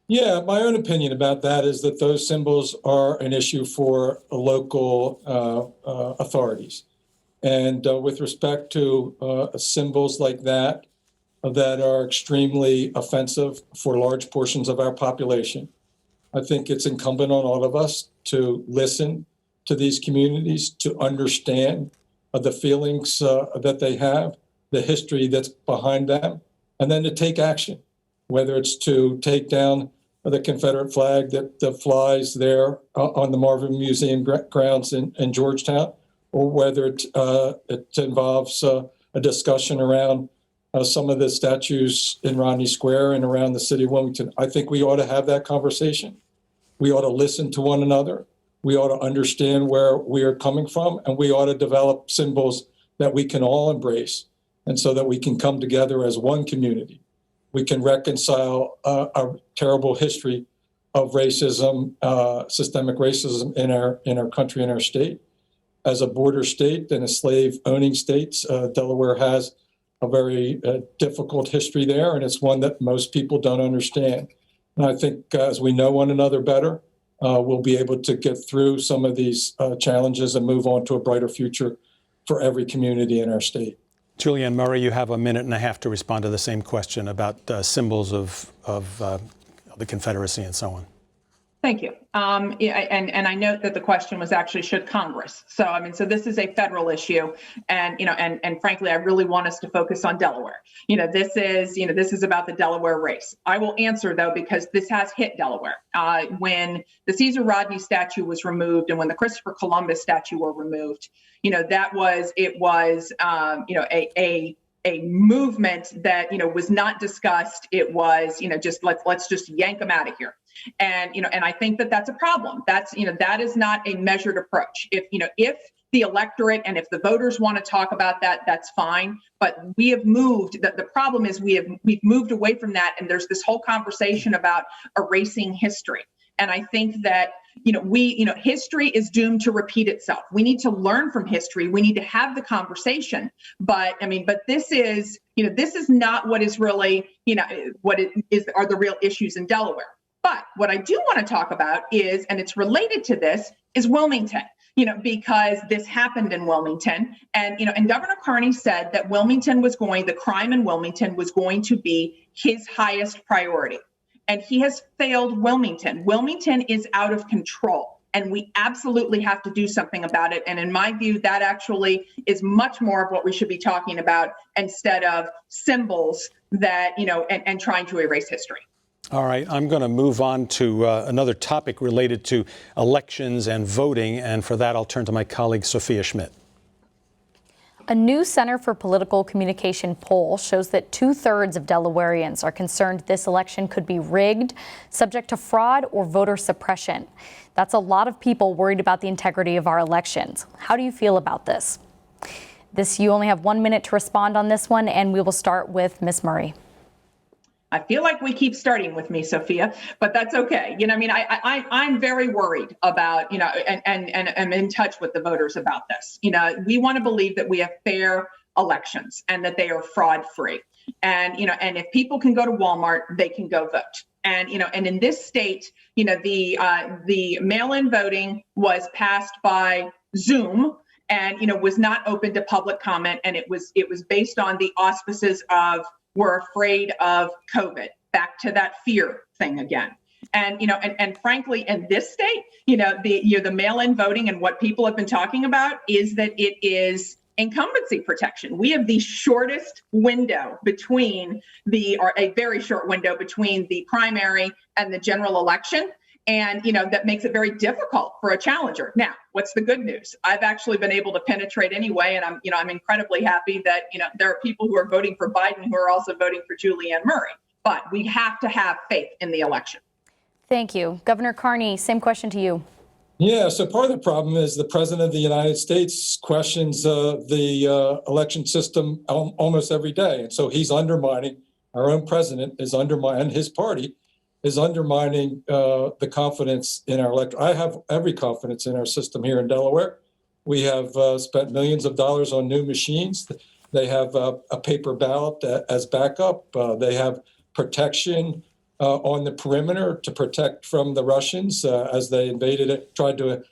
Yeah, my own opinion about that is that those symbols are an issue for local authorities. And with respect to symbols like that are extremely offensive for large portions of our population, I think it's incumbent on all of us to listen to these communities, to understand the feelings that they have, the history that's behind them, and then to take action, whether it's to take down the Confederate flag that flies there on the Marvin Museum grounds in Georgetown, or whether it involves a discussion around some of the statues in Rodney Square and around the city of Wilmington. I think we ought to have that conversation. We ought to listen to one another. We ought to understand where we are coming from, and we ought to develop symbols that we can all embrace, and so that we can come together as one community. We can reconcile a terrible history of racism, systemic racism in our country and our state. As a border state and a slave-owning state, Delaware has a very difficult history there, and it's one that most people don't understand. And I think as we know one another better, we'll be able to get through some of these challenges and move on to a brighter future for every community in our state. Julianne Murray, you have a minute and a half to respond to the same question about symbols of the Confederacy and so on. Thank you. And I note that the question was actually, should Congress? So, so this is a federal issue. And, and frankly, I really want us to focus on Delaware. This is about the Delaware race. I will answer, though, because this has hit Delaware. When the Caesar Rodney statue was removed and when the Christopher Columbus statue were removed, it was a movement that, was not discussed. It was, just let's just yank them out of here. And, and I think that that's a problem. That's, that is not a measured approach. If the electorate and if the voters want to talk about that, that's fine. But we have moved, the problem is we've moved away from that. And there's this whole conversation about erasing history. And I think that, history is doomed to repeat itself. We need to learn from history. We need to have the conversation. But this is not what is really, are the real issues in Delaware. But what I do want to talk about is, and it's related to this, is Wilmington, because this happened in Wilmington. And, and Governor Carney said that the crime in Wilmington was going to be his highest priority. And he has failed Wilmington. Wilmington is out of control, and we absolutely have to do something about it. And in my view, that actually is much more of what we should be talking about instead of symbols that, and trying to erase history. All right, I'm going to move on to another topic related to elections and voting. And for that, I'll turn to my colleague, Sophia Schmidt. A new Center for Political Communication poll shows that 2/3 of Delawareans are concerned this election could be rigged, subject to fraud or voter suppression. That's a lot of people worried about the integrity of our elections. How do you feel about this? You only have 1 minute to respond on this one, and we will start with Ms. Murray. I feel like we keep starting with me, Sophia, but that's okay. I'm very worried about, and I'm in touch with the voters about this. We want to believe that we have fair elections and that they are fraud free. And, and if people can go to Walmart, they can go vote. And, and in this state, the mail-in voting was passed by Zoom and, was not open to public comment. And it was based on the auspices of we're afraid of COVID, back to that fear thing again. And, and frankly, in this state, the mail-in voting and what people have been talking about is that it is incumbency protection. We have the shortest window between a very short window between the primary and the general election. And, that makes it very difficult for a challenger. Now, what's the good news? I've actually been able to penetrate anyway. And I'm incredibly happy that, there are people who are voting for Biden who are also voting for Julianne Murray. But we have to have faith in the election. Thank you. Governor Carney, same question to you. Yeah, so part of the problem is the president of the United States questions the election system almost every day. And so he's undermining, our own president is undermining, his party is undermining the confidence in our electorate. I have every confidence in our system here in Delaware. We have spent millions of dollars on new machines. They have a paper ballot as backup. They have protection on the perimeter to protect from the Russians as they invaded it, tried to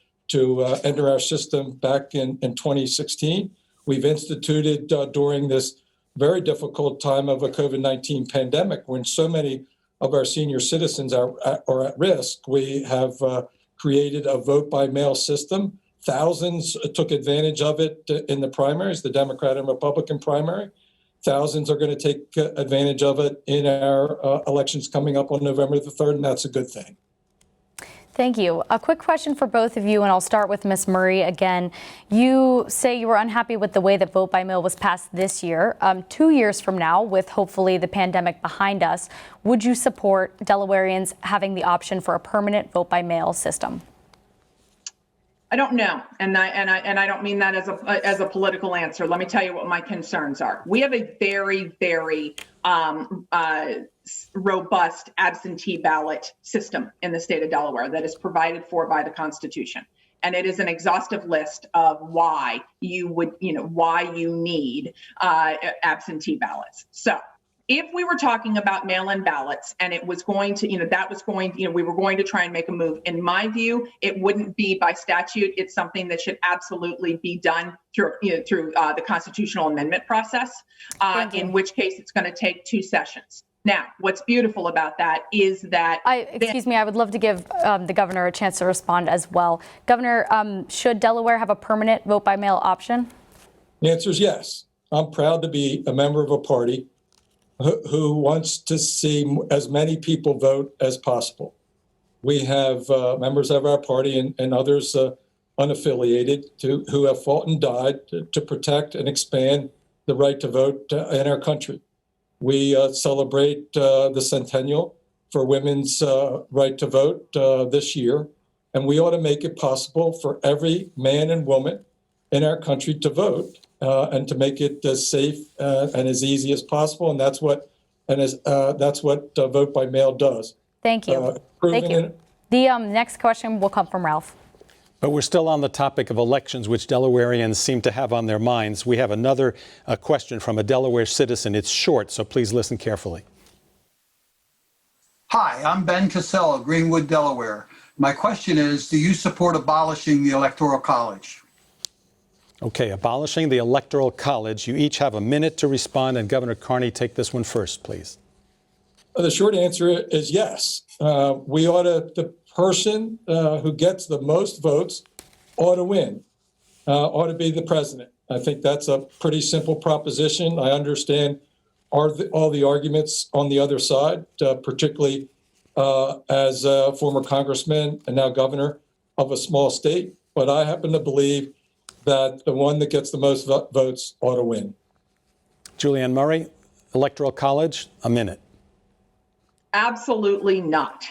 enter our system back in 2016. We've instituted during this very difficult time of a COVID-19 pandemic when so many of our senior citizens are at risk. We have created a vote by mail system. Thousands took advantage of it in the primaries, the Democrat and Republican primary. Thousands are going to take advantage of it in our elections coming up on November the 3rd, and that's a good thing. Thank you. A quick question for both of you, and I'll start with Ms. Murray again. You say you were unhappy with the way that vote by mail was passed this year. 2 years from now, with hopefully the pandemic behind us, would you support Delawareans having the option for a permanent vote by mail system? I don't know, and I don't mean that as a political answer. Let me tell you what my concerns are. We have a very, very robust absentee ballot system in the state of Delaware that is provided for by the Constitution, and it is an exhaustive list of why you need absentee ballots. So, if we were talking about mail-in ballots and it was going to, we were going to try and make a move, in my view, it wouldn't be by statute. It's something that should absolutely be done through the constitutional amendment process, in which case it's going to take 2 sessions. Now, what's beautiful about that is that... I would love to give the governor a chance to respond as well. Governor, should Delaware have a permanent vote by mail option? The answer is yes. I'm proud to be a member of a party who wants to see as many people vote as possible. We have members of our party and others unaffiliated who have fought and died to protect and expand the right to vote in our country. We celebrate the centennial for women's right to vote this year, and we ought to make it possible for every man and woman in our country to vote. And to make it as safe and as easy as possible, and that's what vote by mail does. Thank you. Thank you. The next question will come from Ralph. But we're still on the topic of elections, which Delawareans seem to have on their minds. We have another question from a Delaware citizen. It's short, so please listen carefully. Hi, I'm Ben Casella, Greenwood, Delaware. My question is, do you support abolishing the Electoral College? Okay, abolishing the Electoral College. You each have a minute to respond, and Governor Carney, take this one first, please. The short answer is yes. The person who gets the most votes ought to win, ought to be the president. I think that's a pretty simple proposition. I understand are all the arguments on the other side, particularly as a former congressman and now governor of a small state. But I happen to believe that the one that gets the most votes ought to win. Julianne Murray, Electoral College, a minute. Absolutely not.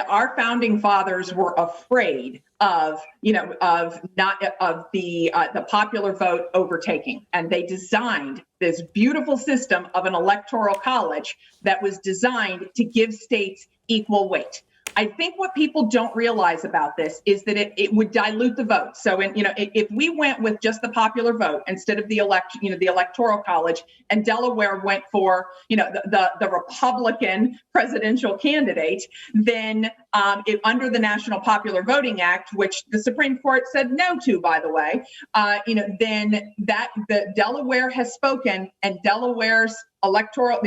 Our founding fathers were afraid of the popular vote overtaking, and they designed this beautiful system of an electoral college that was designed to give states equal weight. I think what people don't realize about this is that it would dilute the vote. So, if we went with just the popular vote instead of the electoral college, and Delaware went for, the Republican presidential candidate, then under the National Popular Voting Act, which the Supreme Court said no to, by the way, then the Delaware has spoken, and Delaware's electoral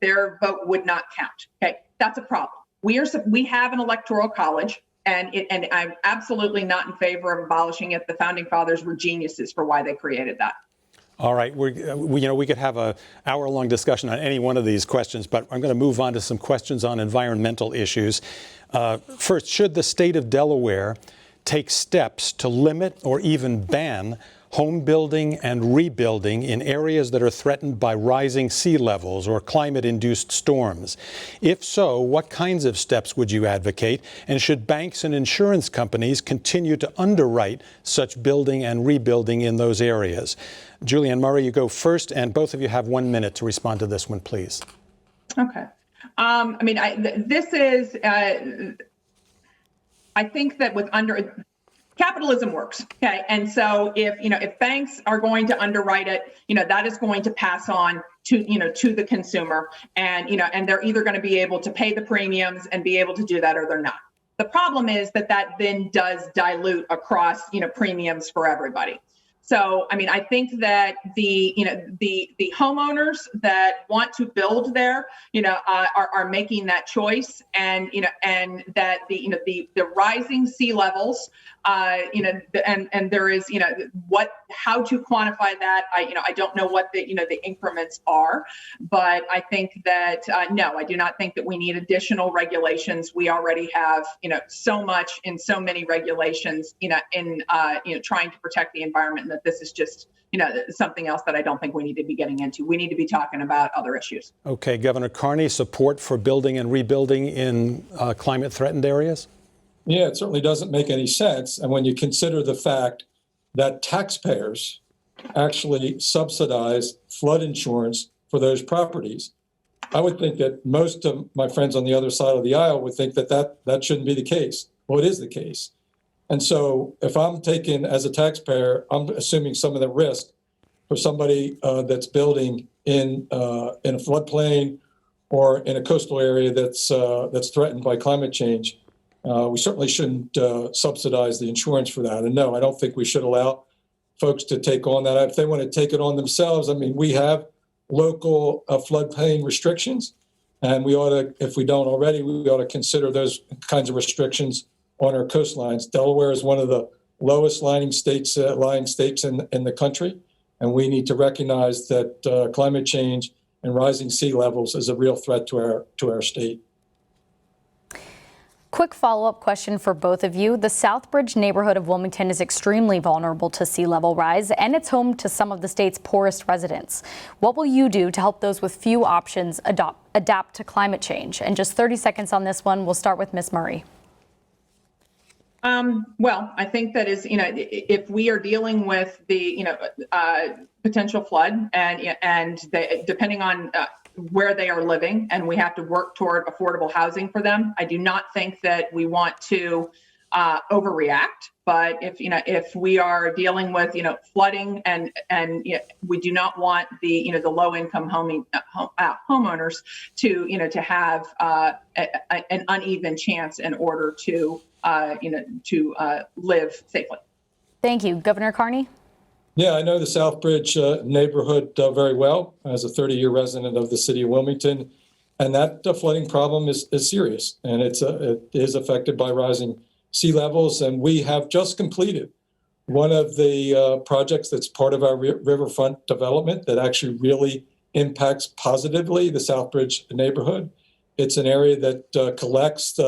their vote would not count. Okay, that's a problem. We have an electoral college, and I'm absolutely not in favor of abolishing it. The founding fathers were geniuses for why they created that. All right, we could have an hour-long discussion on any one of these questions, but I'm going to move on to some questions on environmental issues. First, should the state of Delaware take steps to limit or even ban home building and rebuilding in areas that are threatened by rising sea levels or climate-induced storms? If so, what kinds of steps would you advocate? And should banks and insurance companies continue to underwrite such building and rebuilding in those areas? Julianne Murray, you go first, and both of you have 1 minute to respond to this one, please. Okay. I think that capitalism works. Okay. And so if banks are going to underwrite it, that is going to pass on to the consumer, and they're either going to be able to pay the premiums and be able to do that, or they're not. The problem is that then does dilute across, premiums for everybody. So, I think that the homeowners that want to build there, are making that choice, and that the rising sea levels, and there is, how to quantify that. I don't know what the increments are, but I think that, no, I do not think that we need additional regulations. We already have, so much in so many regulations, in trying to protect the environment, and that this is just, something else that I don't think we need to be getting into. We need to be talking about other issues. Okay, Governor Carney, support for building and rebuilding in climate-threatened areas? Yeah, it certainly doesn't make any sense. And when you consider the fact that taxpayers actually subsidize flood insurance for those properties, I would think that most of my friends on the other side of the aisle would think that shouldn't be the case. Well, it is the case. And so if I'm taking, as a taxpayer, I'm assuming some of the risk for somebody that's building in a floodplain or in a coastal area that's threatened by climate change. We certainly shouldn't subsidize the insurance for that. And no, I don't think we should allow folks to take on that. If they want to take it on themselves, we have local floodplain restrictions, and we ought to, if we don't already, we ought to consider those kinds of restrictions on our coastlines. Delaware is one of the lowest lying states in the country, and we need to recognize that climate change and rising sea levels is a real threat to our state. Quick follow-up question for both of you. The Southbridge neighborhood of Wilmington is extremely vulnerable to sea level rise, and it's home to some of the state's poorest residents. What will you do to help those with few options adapt to climate change? And just 30 seconds on this one. We'll start with Ms. Murray. Well, I think that is, if we are dealing with the, potential flood and depending on where they are living, and we have to work toward affordable housing for them, I do not think that we want to overreact. But if we are dealing with, flooding and we do not want the, the low income homeowners to have an uneven chance in order to live safely. Thank you. Governor Carney? Yeah, I know the Southbridge neighborhood very well as a 30-year resident of the city of Wilmington, and that flooding problem is serious, and it is affected by rising sea levels. And we have just completed one of the projects that's part of our riverfront development that actually really impacts positively the Southbridge neighborhood. It's an area that collects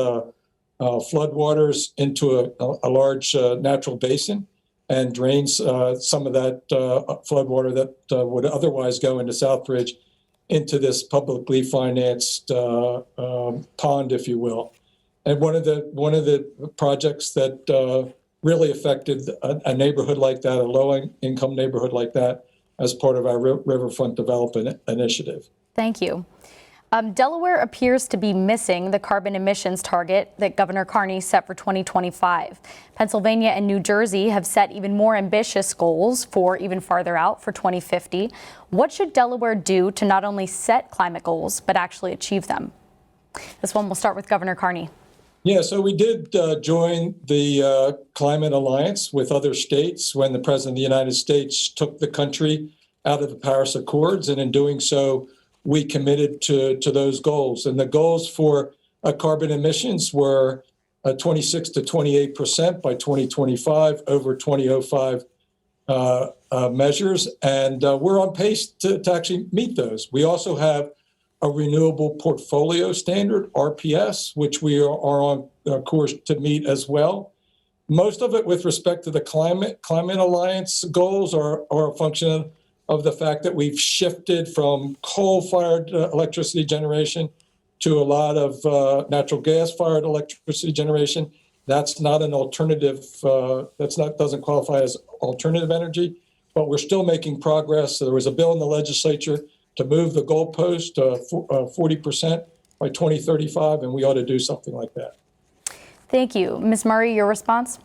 floodwaters into a large natural basin and drains some of that floodwater that would otherwise go into Southbridge into this publicly financed pond, if you will. And one of the projects that really affected a neighborhood like that, a low-income neighborhood like that, as part of our riverfront development initiative. Thank you. Delaware appears to be missing the carbon emissions target that Governor Carney set for 2025. Pennsylvania and New Jersey have set even more ambitious goals for even farther out for 2050. What should Delaware do to not only set climate goals, but actually achieve them? This one will start with Governor Carney. Yeah, so we did join the Climate Alliance with other states when the President of the United States took the country out of the Paris Accords. And in doing so, we committed to those goals. And the goals for carbon emissions were 26 to 28% by 2025 over 2005 measures. And we're on pace to actually meet those. We also have a renewable portfolio standard, RPS, which we are on course to meet as well. Most of it with respect to the Climate Alliance goals are a function of the fact that we've shifted from coal-fired electricity generation to a lot of natural gas-fired electricity generation. That's not an alternative, doesn't qualify as alternative energy, but we're still making progress. So there was a bill in the legislature to move the goalpost 40% by 2035, and we ought to do something like that. Thank you. Ms. Murray, your response?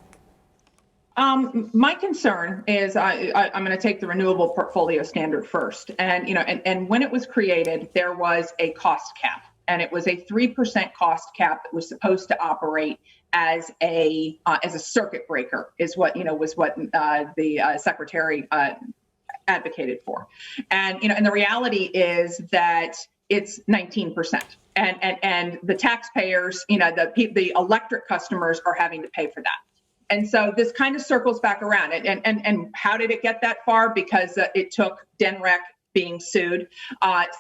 My concern is I'm going to take the renewable portfolio standard first. And, and when it was created, there was a cost cap, and it was a 3% cost cap that was supposed to operate as a circuit breaker is what, was what the secretary advocated for. And, and the reality is that it's 19%. And the taxpayers, the electric customers are having to pay for that. And so this kind of circles back around. And how did it get that far? Because it took DNREC being sued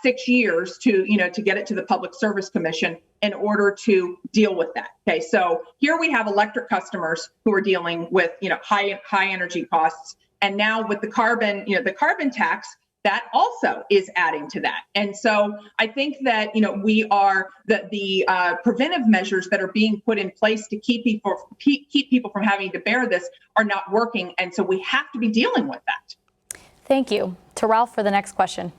6 years to get it to the Public Service Commission in order to deal with that. Okay, so here we have electric customers who are dealing with high energy costs, and now with the carbon tax, that also is adding to that. And so I think that we are the preventive measures that are being put in place to keep people from having to bear this are not working, and so we have to be dealing with that. Thank you. To Ralph for the next question.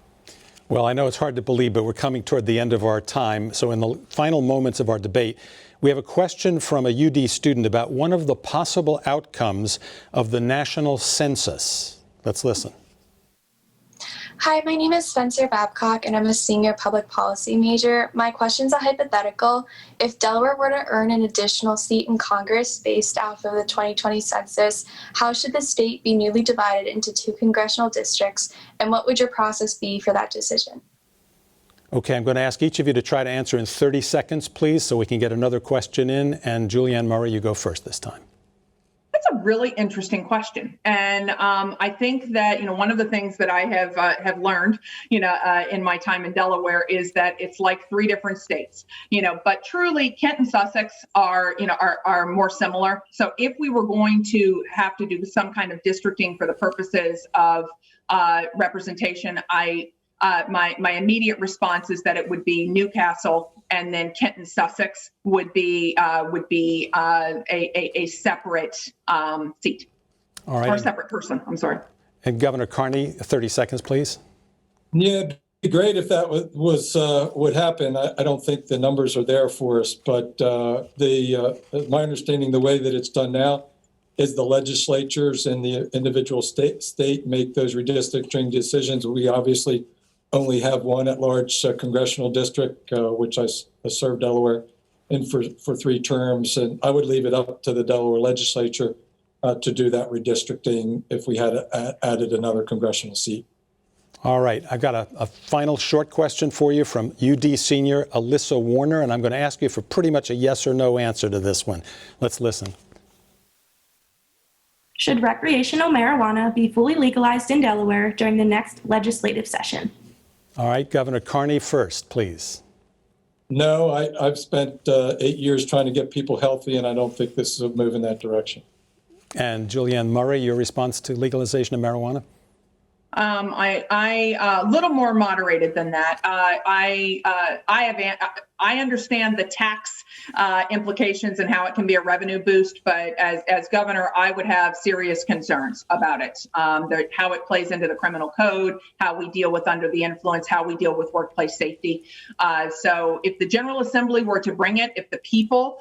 Well, I know it's hard to believe, but we're coming toward the end of our time. So in the final moments of our debate, we have a question from a UD student about one of the possible outcomes of the national census. Let's listen. Hi, my name is Spencer Babcock, and I'm a senior public policy major. My question's a hypothetical. If Delaware were to earn an additional seat in Congress based off of the 2020 census, how should the state be newly divided into 2 congressional districts, and what would your process be for that decision? Okay, I'm going to ask each of you to try to answer in 30 seconds, please, so we can get another question in. And Julianne Murray, you go first this time. That's a really interesting question, and I think that one of the things that I have learned, in my time in Delaware is that it's like 3 different states, But truly, Kent and Sussex are more similar. So if we were going to have to do some kind of districting for the purposes of representation, my immediate response is that it would be Newcastle, and then Kent and Sussex would be a separate seat. All right. Or a separate person. I'm sorry. And Governor Carney, 30 seconds, please. Yeah, it'd be great if that would happen. I don't think the numbers are there for us, but my understanding, the way that it's done now is the legislatures and the individual state make those redistricting decisions. We obviously only have one at-large congressional district, which I served Delaware in for 3 terms, and I would leave it up to the Delaware legislature to do that redistricting if we had added another congressional seat. All right, I've got a final short question for you from UD senior Alyssa Warner, and I'm going to ask you for pretty much a yes or no answer to this one. Let's listen. Should recreational marijuana be fully legalized in Delaware during the next legislative session? All right, Governor Carney first, please. No, I've spent 8 years trying to get people healthy, and I don't think this is a move in that direction. And Julianne Murray, your response to legalization of marijuana? I little more moderated than that. I understand the tax implications and how it can be a revenue boost, but as governor, I would have serious concerns about it. How it plays into the criminal code, how we deal with under the influence, how we deal with workplace safety. So if the General Assembly were to bring it, if the people,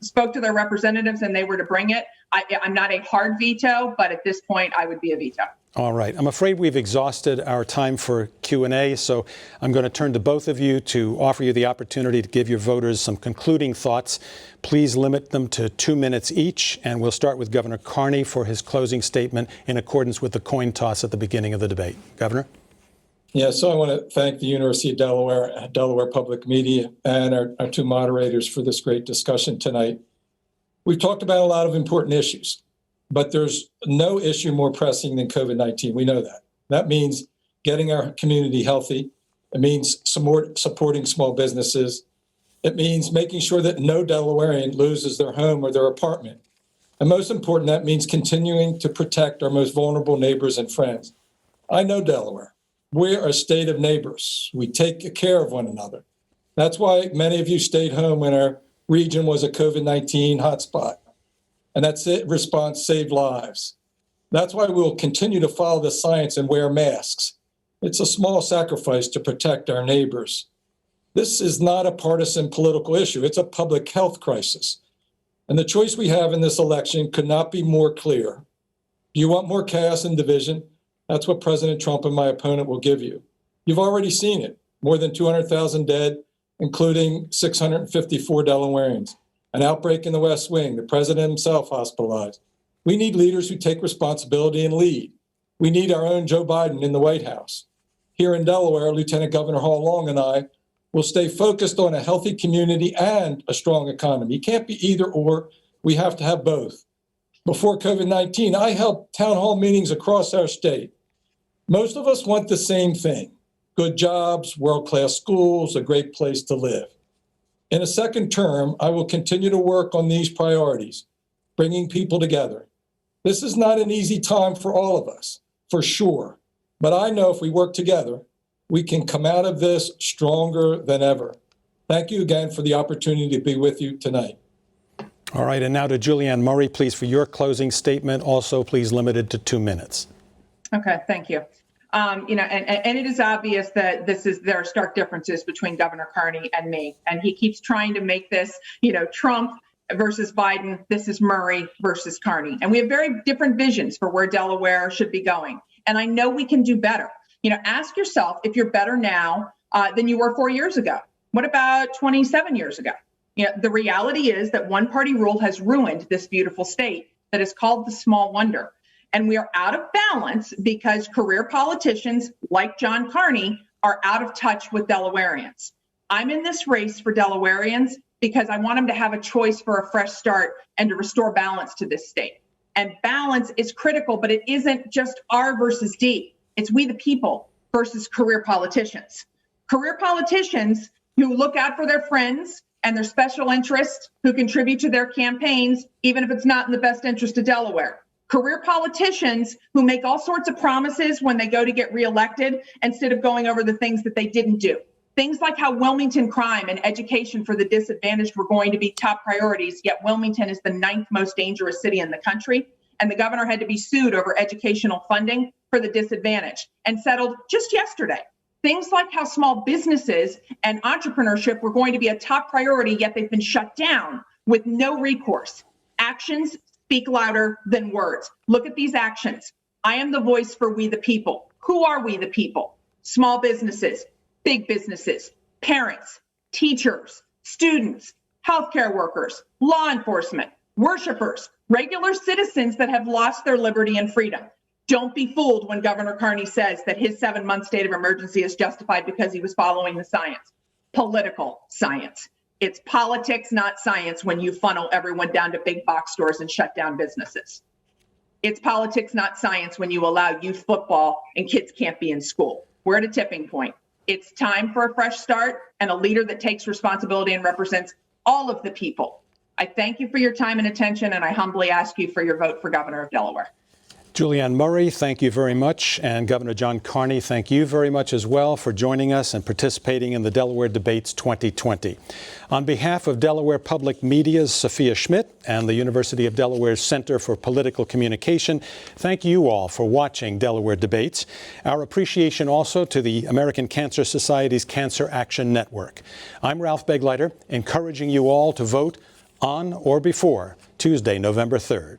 spoke to their representatives and they were to bring it, I'm not a hard veto, but at this point, I would be a veto. All right. I'm afraid we've exhausted our time for Q&A, so I'm going to turn to both of you to offer you the opportunity to give your voters some concluding thoughts. Please limit them to 2 minutes each, and we'll start with Governor Carney for his closing statement in accordance with the coin toss at the beginning of the debate. Governor? Yeah, so I want to thank the University of Delaware, Delaware Public Media, and our two moderators for this great discussion tonight. We've talked about a lot of important issues, but there's no issue more pressing than COVID-19. We know that. That means getting our community healthy. It means supporting small businesses. It means making sure that no Delawarean loses their home or their apartment. And most important, that means continuing to protect our most vulnerable neighbors and friends. I know Delaware. We're a state of neighbors. We take care of one another. That's why many of you stayed home when our region was a COVID-19 hotspot. And that response saved lives. That's why we'll continue to follow the science and wear masks. It's a small sacrifice to protect our neighbors. This is not a partisan political issue. It's a public health crisis. And the choice we have in this election could not be more clear. Do you want more chaos and division? That's what President Trump and my opponent will give you. You've already seen it. More than 200,000 dead, including 654 Delawareans. An outbreak in the West Wing, the president himself hospitalized. We need leaders who take responsibility and lead. We need our own Joe Biden in the White House. Here in Delaware, Lieutenant Governor Hall Long and I will stay focused on a healthy community and a strong economy. It can't be either or. We have to have both. Before COVID-19, I held town hall meetings across our state. Most of us want the same thing: good jobs, world-class schools, a great place to live. In a second term, I will continue to work on these priorities, bringing people together. This is not an easy time for all of us, for sure. But I know if we work together, we can come out of this stronger than ever. Thank you again for the opportunity to be with you tonight. All right, and now to Julianne Murray, please, for your closing statement. Also, please limited to 2 minutes. Okay, thank you. And it is obvious that there are stark differences between Governor Carney and me. And he keeps trying to make this, Trump versus Biden. This is Murray versus Carney. And we have very different visions for where Delaware should be going. And I know we can do better. Ask yourself if you're better now than you were 4 years ago. What about 27 years ago? The reality is that one-party rule has ruined this beautiful state that is called the small wonder. And we are out of balance because career politicians like John Carney are out of touch with Delawareans. I'm in this race for Delawareans because I want them to have a choice for a fresh start and to restore balance to this state. And balance is critical, but it isn't just R versus D. It's we the people versus career politicians. Career politicians who look out for their friends and their special interests, who contribute to their campaigns, even if it's not in the best interest of Delaware. Career politicians who make all sorts of promises when they go to get reelected instead of going over the things that they didn't do. Things like how Wilmington crime and education for the disadvantaged were going to be top priorities, yet Wilmington is the 9th most dangerous city in the country. And the governor had to be sued over educational funding for the disadvantaged and settled just yesterday. Things like how small businesses and entrepreneurship were going to be a top priority, yet they've been shut down with no recourse. Actions speak louder than words. Look at these actions. I am the voice for we the people. Who are we the people? Small businesses, big businesses, parents, teachers, students, healthcare workers, law enforcement, worshipers, regular citizens that have lost their liberty and freedom. Don't be fooled when Governor Carney says that his 7-month state of emergency is justified because he was following the science. Political science. It's politics, not science, when you funnel everyone down to big box stores and shut down businesses. It's politics, not science, when you allow youth football and kids can't be in school. We're at a tipping point. It's time for a fresh start and a leader that takes responsibility and represents all of the people. I thank you for your time and attention, and I humbly ask you for your vote for Governor of Delaware. Julianne Murray, thank you very much. And Governor John Carney, thank you very much as well for joining us and participating in the Delaware Debates 2020. On behalf of Delaware Public Media's Sophia Schmidt and the University of Delaware's Center for Political Communication, thank you all for watching Delaware Debates. Our appreciation also to the American Cancer Society's Cancer Action Network. I'm Ralph Begleiter, encouraging you all to vote on or before Tuesday, November 3rd.